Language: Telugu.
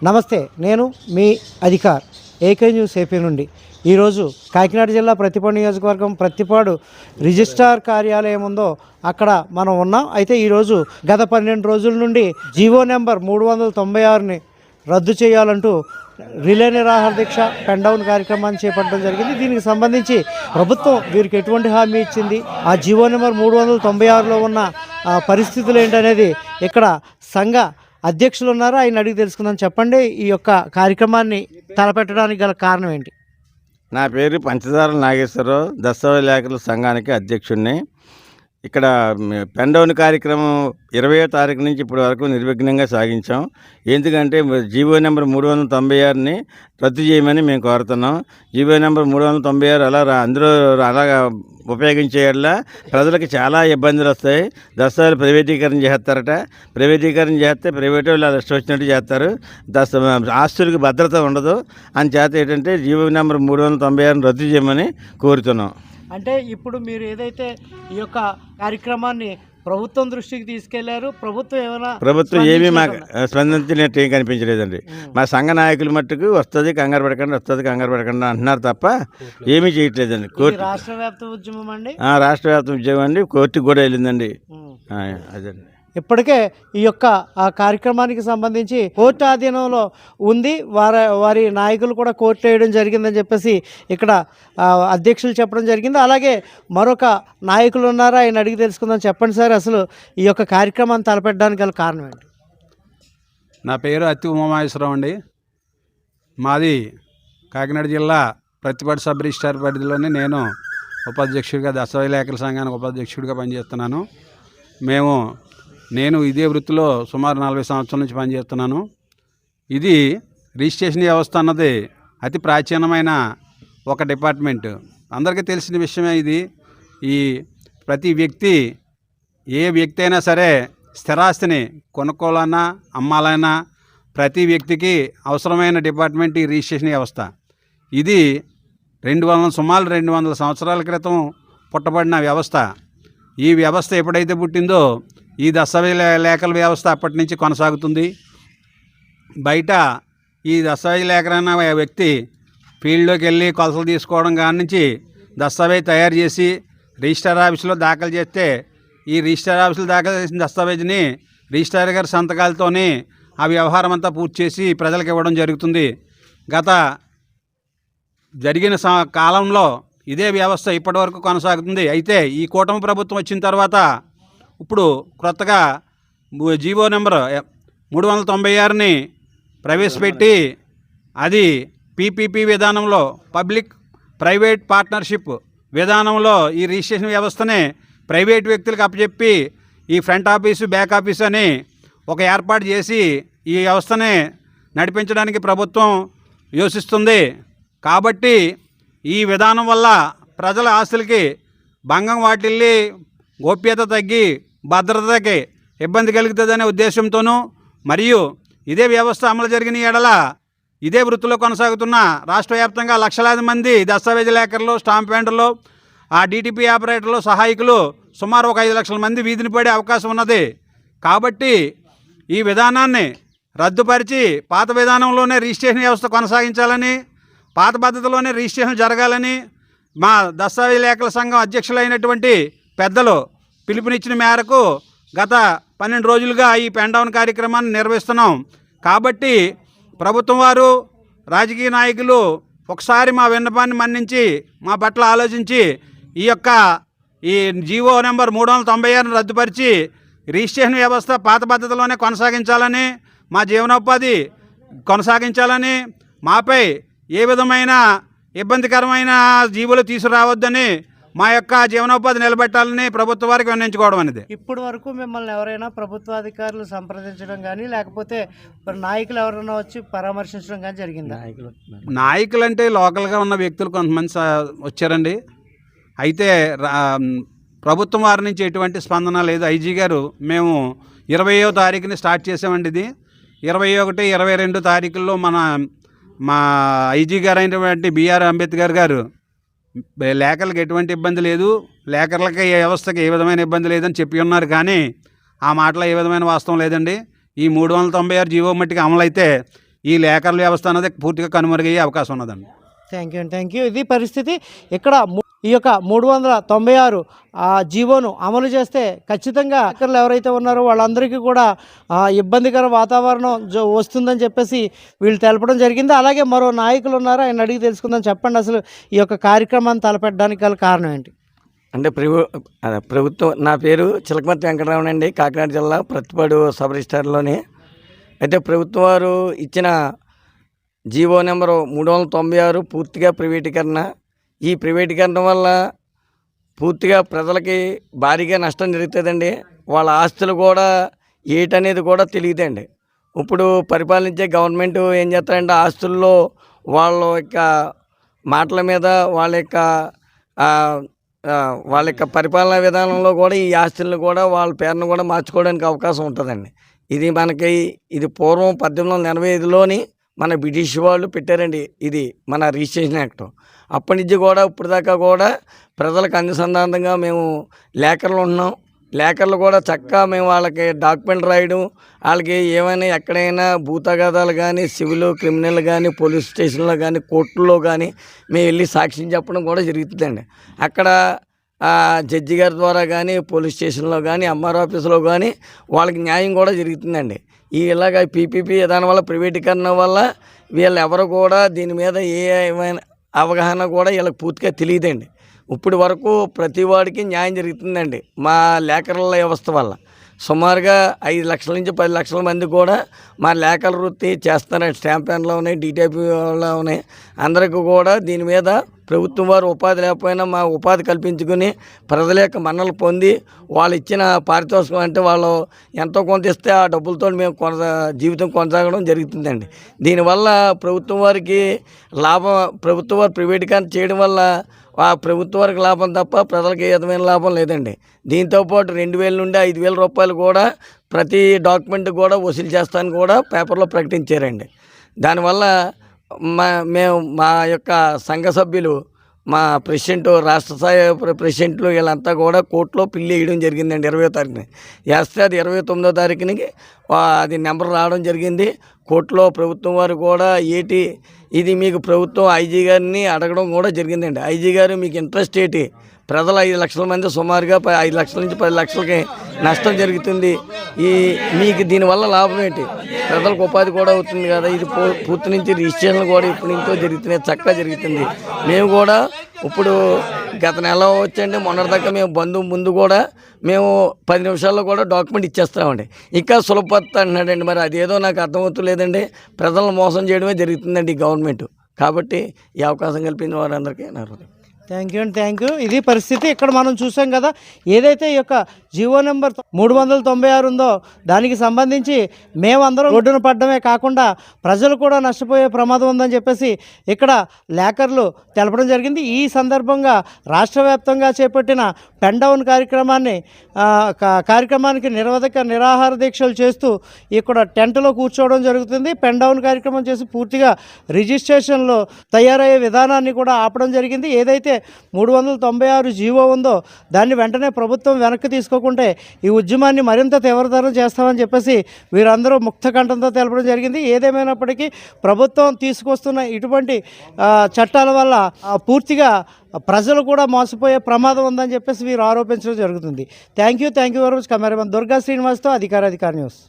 నమస్తే, నేను మీ అధికార్ ఏకే న్యూస్ ఏపీ నుండి. ఈరోజు కాకినాడ జిల్లా ప్రతిపాడు నియోజకవర్గం ప్రతిపాడు రిజిస్ట్రార్ కార్యాలయం ఉందో అక్కడ మనం ఉన్నాం. అయితే ఈరోజు గత 12 రోజుల నుండి జీవో నెంబర్ 396ని రద్దు చేయాలంటూ రిలే నిరాహార దీక్ష పెన్ డౌన్ కార్యక్రమాన్ని చేపట్టడం జరిగింది. దీనికి సంబంధించి ప్రభుత్వం వీరికి ఎటువంటి హామీ ఇచ్చింది, ఆ జీవో నెంబర్ 396లో ఉన్న పరిస్థితులు ఏంటనేది ఇక్కడ సంఘ అధ్యక్షులు ఉన్నారు, ఆయన అడిగి తెలుసుకుందాం. చెప్పండి, ఈ యొక్క కార్యక్రమాన్ని తలపెట్టడానికి గల కారణం ఏంటి? నా పేరు పంచదార నాగేశ్వరరావు, దస్తవేజ్ లేఖల సంఘానికి అధ్యక్షుడిని. ఇక్కడ పెన్ డౌన్ కార్యక్రమం 20వ తారీఖు నుంచి ఇప్పటి వరకు నిర్విఘ్నంగా సాగించాం. ఎందుకంటే జీవో నెంబర్ 396ని రద్దు చేయమని మేము కోరుతున్నాం. జీవో నెంబర్ 396 అందరూ అలాగా ఉపయోగించేలా ప్రజలకు చాలా ఇబ్బందులు వస్తాయి. దస్తావేజులు ప్రైవేటీకరణ చేస్తారట, ప్రైవేటీకరణ చేస్తే ప్రైవేట్ వాళ్ళు ఇష్టం వచ్చినట్టు చేస్తారు, ఆస్తులకు భద్రత ఉండదు. చేత ఏంటంటే జీవో నెంబర్ 396ని రద్దు చేయమని కోరుతున్నాం. అంటే ఇప్పుడు మీరు ఏదైతే ఈ యొక్క కార్యక్రమాన్ని ప్రభుత్వం దృష్టికి తీసుకెళ్లారు, ప్రభుత్వం ఏమీ మాకు స్పందించినట్టు ఏం కనిపించలేదండి. మా సంఘ నాయకులు మట్టుకు వస్తుంది కంగారు పడకండి అంటున్నారు తప్ప ఏమీ చేయట్లేదండి. కోర్టు రాష్ట్ర వ్యాప్త ఉద్యమం అండి, రాష్ట్ర వ్యాప్త ఉద్యమం అండి, కోర్టుకు కూడా వెళ్ళిందండి. అదండి. ఇప్పటికే ఈ యొక్క ఆ కార్యక్రమానికి సంబంధించి కోర్టు ఆధీనంలో ఉంది, వారి నాయకులు కూడా కోర్టు వేయడం జరిగిందని చెప్పేసి ఇక్కడ అధ్యక్షులు చెప్పడం జరిగింది. అలాగే మరొక నాయకులు ఉన్నారు, ఆయన అడిగి తెలుసుకుందాం. చెప్పండి సార్, అసలు ఈ యొక్క కార్యక్రమాన్ని తలపెట్టడానికి గల కారణం ఏంటి? నా పేరు అత్తి ఉమామహేశ్వరరావు అండి. మాది కాకినాడ జిల్లా ప్రతిపాడు సబ్ రిజిస్ట్రార్ పరిధిలోనే నేను ఉపాధ్యక్షుడిగా, దస్తవేజ్ లేఖల సంఘానికి ఉపాధ్యక్షుడిగా పనిచేస్తున్నాను. నేను ఇదే వృత్తిలో సుమారు 40 సంవత్సరాల నుంచి పనిచేస్తున్నాను. ఇది రిజిస్ట్రేషన్ వ్యవస్థ అన్నది అతి ప్రాచీనమైన ఒక డిపార్ట్మెంట్. అందరికీ తెలిసిన విషయమే ఇది. ఈ ప్రతి వ్యక్తి, ఏ వ్యక్తి అయినా సరే స్థిరాస్తిని కొనుక్కోవాలన్నా అమ్మాలన్నా ప్రతి వ్యక్తికి అవసరమైన డిపార్ట్మెంట్ ఈ రిజిస్ట్రేషన్ వ్యవస్థ. ఇది సుమారు 200 సంవత్సరాల క్రితం పుట్టబడిన వ్యవస్థ. ఈ వ్యవస్థ ఎప్పుడైతే పుట్టిందో ఈ దస్తవేజ్ లేఖల వ్యవస్థ అప్పటి నుంచి కొనసాగుతుంది. బయట ఈ దస్తవేజ్ లేఖలు అన్న వ్యక్తి ఫీల్డ్లోకి వెళ్ళి కొలతలు తీసుకోవడం కాడి నుంచి దస్తావేజ్ తయారు చేసి రిజిస్టర్ ఆఫీసులో దాఖలు చేస్తే ఈ రిజిస్టర్ ఆఫీసులో దాఖలు చేసిన దస్తావేజ్ని రిజిస్ట్రార్ గారి సంతకాలతోని ఆ వ్యవహారం అంతా పూర్తి చేసి ప్రజలకు ఇవ్వడం జరుగుతుంది. జరిగిన కాలంలో ఇదే వ్యవస్థ ఇప్పటి వరకు కొనసాగుతుంది. అయితే ఈ కూటమి ప్రభుత్వం వచ్చిన తర్వాత ఇప్పుడు కొత్తగా జీవో నెంబర్ 396ని ప్రవేశపెట్టి అది పీపీపీ విధానంలో, పబ్లిక్ ప్రైవేట్ పార్ట్నర్షిప్ విధానంలో ఈ రిజిస్ట్రేషన్ వ్యవస్థని ప్రైవేట్ వ్యక్తులకు అప్పచెప్పి ఈ ఫ్రంట్ ఆఫీసు, బ్యాక్ ఆఫీసు అని ఒక ఏర్పాటు చేసి ఈ వ్యవస్థని నడిపించడానికి ప్రభుత్వం యోచిస్తుంది. కాబట్టి ఈ విధానం వల్ల ప్రజల ఆస్తులకి భంగం వాటిల్లి గోప్యత తగ్గి భద్రతకి ఇబ్బంది కలుగుతుందనే ఉద్దేశంతోనూ, మరియు ఇదే వ్యవస్థ అమలు జరిగిన ఎడల ఇదే వృత్తిలో కొనసాగుతున్న రాష్ట్ర వ్యాప్తంగా లక్షలాది మంది దస్తావేజ్ లేఖర్లు, స్టాంప్ వెండర్లు, ఆ డీటీపీ ఆపరేటర్లు, సహాయకులు సుమారు ఒక 5 లక్షల మంది వీధిని పడే అవకాశం ఉన్నది. కాబట్టి ఈ విధానాన్ని రద్దుపరిచి పాత విధానంలోనే రిజిస్ట్రేషన్ వ్యవస్థ కొనసాగించాలని, పాత పద్ధతిలోనే రిజిస్ట్రేషన్ జరగాలని మా దస్తవేజ్ లేఖల సంఘం అధ్యక్షులైనటువంటి పెద్దలు పిలుపునిచ్చిన మేరకు గత 12 రోజులుగా ఈ పెన్ డౌన్ కార్యక్రమాన్ని నిర్వహిస్తున్నాం. కాబట్టి ప్రభుత్వం వారు, రాజకీయ నాయకులు ఒకసారి మా విన్నపాన్ని మన్నించి మా పట్ల ఆలోచించి ఈ జీవో నెంబర్ 396ని రద్దుపరిచి రిజిస్ట్రేషన్ వ్యవస్థ పాత పద్ధతిలోనే కొనసాగించాలని, మా జీవనోపాధి కొనసాగించాలని, మాపై ఏ విధమైన ఇబ్బందికరమైన జీవులు తీసుకురావద్దని, మా యొక్క జీవనోపాధి నిలబెట్టాలని ప్రభుత్వ వారికి విన్నవించుకోవడం అనేది. ఇప్పటి వరకు మిమ్మల్ని ఎవరైనా ప్రభుత్వాధికారులు సంప్రదించడం కానీ, లేకపోతే నాయకులు ఎవరైనా వచ్చి పరామర్శించడం కానీ జరిగిందా? నాయకులు అంటే లోకల్గా ఉన్న వ్యక్తులు కొంతమంది వచ్చారండి. అయితే ప్రభుత్వం వారి నుంచి ఎటువంటి స్పందన లేదు. ఐజీ గారు, మేము 20వ తారీఖుని స్టార్ట్ చేసామండి. ఇది 21, 22 తారీఖుల్లో మా ఐజీ గారు అయినటువంటి బిఆర్ అంబేద్కర్ గారు లేఖలకు ఎటువంటి ఇబ్బంది లేదు, లేఖర్లకి ఏ వ్యవస్థకి ఏ విధమైన ఇబ్బంది లేదని చెప్పి ఉన్నారు. కానీ ఆ మాటలో ఏ విధమైన వాస్తవం లేదండి. ఈ 396 జీవో మట్టికి అమలైతే ఈ లేఖర్ల వ్యవస్థ అనేది పూర్తిగా కనుమరుగయ్యే అవకాశం ఉన్నదండి. Thank you. ఇది పరిస్థితి. ఇక్కడ ఈ యొక్క 396 జీవోను అమలు చేస్తే ఖచ్చితంగా లేకర్లు ఎవరైతే ఉన్నారో వాళ్ళందరికీ కూడా ఇబ్బందికర వాతావరణం వస్తుందని చెప్పేసి వీళ్ళు తెలపడం జరిగింది. అలాగే మరో నాయకులు ఉన్నారు, ఆయన అడిగి తెలుసుకుందాం. చెప్పండి, అసలు ఈ యొక్క కార్యక్రమాన్ని తలపెట్టడానికి గల కారణం ఏంటి? అంటే ప్రభుత్వం, నా పేరు చిలకమర్తి వెంకటరామన్ అండి, కాకినాడ జిల్లా ప్రతిపాడు సబ్ రిజిస్టార్లోని. అయితే ప్రభుత్వం వారు ఇచ్చిన జీవో నెంబరు 396 పూర్తిగా ప్రైవేటీకరణ. ఈ ప్రైవేటీకరణ వల్ల పూర్తిగా ప్రజలకి భారీగా నష్టం జరుగుతుందండి. వాళ్ళ ఆస్తులు కూడా ఏటనేది కూడా తెలియదండి. ఇప్పుడు పరిపాలించే గవర్నమెంట్ ఏం చేస్తారంటే ఆస్తుల్లో వాళ్ళ యొక్క మాటల మీద వాళ్ళ యొక్క పరిపాలనా విధానంలో కూడా ఈ ఆస్తులను కూడా వాళ్ళ పేరును కూడా మార్చుకోవడానికి అవకాశం ఉంటుందండి. ఇది పూర్వం 1885లోని మన బ్రిటిష్ వాళ్ళు పెట్టారండి. ఇది మన రిజిస్ట్రేషన్ యాక్ట్. అప్పటి నుంచి కూడా ఇప్పటిదాకా కూడా ప్రజలకు అనుసంధానంగా మేము లేఖర్లు ఉంటున్నాం. లేఖర్లు కూడా చక్కగా మేము వాళ్ళకి డాక్యుమెంట్ రాయడం, వాళ్ళకి ఏమైనా ఎక్కడైనా భూతగాదాలు కానీ, సివిల్ క్రిమినల్ కానీ, పోలీస్ స్టేషన్లో కానీ, కోర్టుల్లో కానీ మేము వెళ్ళి సాక్ష్యం చెప్పడం కూడా జరుగుతుందండి. అక్కడ జడ్జి గారి ద్వారా కానీ, పోలీస్ స్టేషన్లో కానీ, ఎంఆర్ ఆఫీసులో కానీ వాళ్ళకి న్యాయం కూడా జరుగుతుందండి. ఇలాగ పీపీపీ విధానం వల్ల, ప్రైవేటీకరణ వల్ల వీళ్ళు ఎవరు కూడా దీని మీద ఏమైనా అవగాహన కూడా వీళ్ళకి పూర్తిగా తెలియదండి. ఇప్పుడు వరకు ప్రతి వాడికి న్యాయం జరుగుతుందండి మా లేఖర్ల వ్యవస్థ వల్ల. సుమారుగా 5 లక్షల నుంచి 10 లక్షల మంది కూడా మా లేఖల వృత్తి చేస్తున్నారండి. స్టాంప్ ప్యాన్లో ఉన్నాయి, డీటీపీలో ఉన్నాయి. అందరికీ కూడా దీని మీద ప్రభుత్వం వారు ఉపాధి లేకపోయినా మా ఉపాధి కల్పించుకుని ప్రజల యొక్క మన్నలు పొంది వాళ్ళు ఇచ్చిన పారితోషికం అంటే వాళ్ళు ఎంతో కొంత ఇస్తే ఆ డబ్బులతో మేము జీవితం కొనసాగడం జరుగుతుందండి. దీనివల్ల ప్రభుత్వం వారికి ప్రభుత్వం వారు ప్రైవేటీకరణ చేయడం వల్ల ప్రభుత్వ వారికి లాభం తప్ప ప్రజలకు ఏ విధమైన లాభం లేదండి. దీంతోపాటు 2000 నుండి 5000 రూపాయలు కూడా ప్రతి డాక్యుమెంట్ కూడా వసూలు చేస్తానని కూడా పేపర్లో ప్రకటించారండి. దానివల్ల మేము మా యొక్క సంఘ సభ్యులు, మా ప్రెసిడెంట్, రాష్ట్ర స్థాయి ప్రెసిడెంట్లు వీళ్ళంతా కూడా కోర్టులో పిల్లి వేయడం జరిగిందండి. 20వ తారీఖుని వేస్తే అది 29వ తారీఖుని అది నెంబర్ రావడం జరిగింది. కోర్టులో ప్రభుత్వం వారు కూడా ఇది మీకు ప్రభుత్వం ఐజీ గారిని అడగడం కూడా జరిగిందండి. ఐజీ గారు మీకు ఇంట్రెస్ట్ ప్రజలు 5 లక్షల మంది సుమారుగా 5 లక్షల నుంచి 10 లక్షలకి నష్టం జరుగుతుంది. మీకు దీనివల్ల లాభం ప్రజలకు ఉపాధి కూడా అవుతుంది కదా. ఇది పూర్తి నుంచి రిజిస్ట్రేషన్లు కూడా ఇప్పటి నుంచో జరుగుతున్నాయి, చక్కగా జరుగుతుంది. మేము కూడా ఇప్పుడు గత నెల వచ్చండి, మొన్నటిదాకా మేము ముందు కూడా మేము 10 నిమిషాల్లో కూడా డాక్యుమెంట్ ఇచ్చేస్తామండి. ఇంకా సులభత అంటున్నాడండి. మరి అదేదో నాకు అర్థమవుతలేదండి. ప్రజలను మోసం చేయడమే జరుగుతుందండి ఈ గవర్నమెంట్. కాబట్టి ఈ అవకాశం కల్పించిన వారందరికీ నా హృదయం థ్యాంక్ యూ. ఇది పరిస్థితి. ఇక్కడ మనం చూసాం కదా, ఏదైతే ఈ యొక్క జీవో నెంబర్ 396 ఉందో దానికి సంబంధించి మేమందరం రోడ్డున పడ్డమే కాకుండా ప్రజలు కూడా నష్టపోయే ప్రమాదం ఉందని చెప్పేసి ఇక్కడ లేఖర్లు తెలపడం జరిగింది. ఈ సందర్భంగా రాష్ట్ర వ్యాప్తంగా చేపట్టిన పెన్ డౌన్ కార్యక్రమానికి నిరాహార దీక్షలు చేస్తూ ఇక్కడ టెంట్లో కూర్చోవడం జరుగుతుంది. పెన్ డౌన్ కార్యక్రమం చేసి పూర్తిగా రిజిస్ట్రేషన్లో తయారయ్యే విధానాన్ని కూడా ఆపడం జరిగింది. ఏదైతే 396 జీవో ఉందో దాన్ని వెంటనే ప్రభుత్వం వెనక్కి తీసుకోకుంటే ఈ ఉద్యమాన్ని మరింత తీవ్రతరం చేస్తామని చెప్పేసి వీరందరూ ముక్త కంఠంతో తెలపడం జరిగింది. ఏదేమైనప్పటికీ ప్రభుత్వం తీసుకొస్తున్న ఇటువంటి చట్టాల వల్ల పూర్తిగా ప్రజలు కూడా మోసపోయే ప్రమాదం ఉందని చెప్పేసి వీరు ఆరోపించడం జరుగుతుంది. Thank you very much. Cameraman Durga శ్రీనివాస్తో అధికార న్యూస్.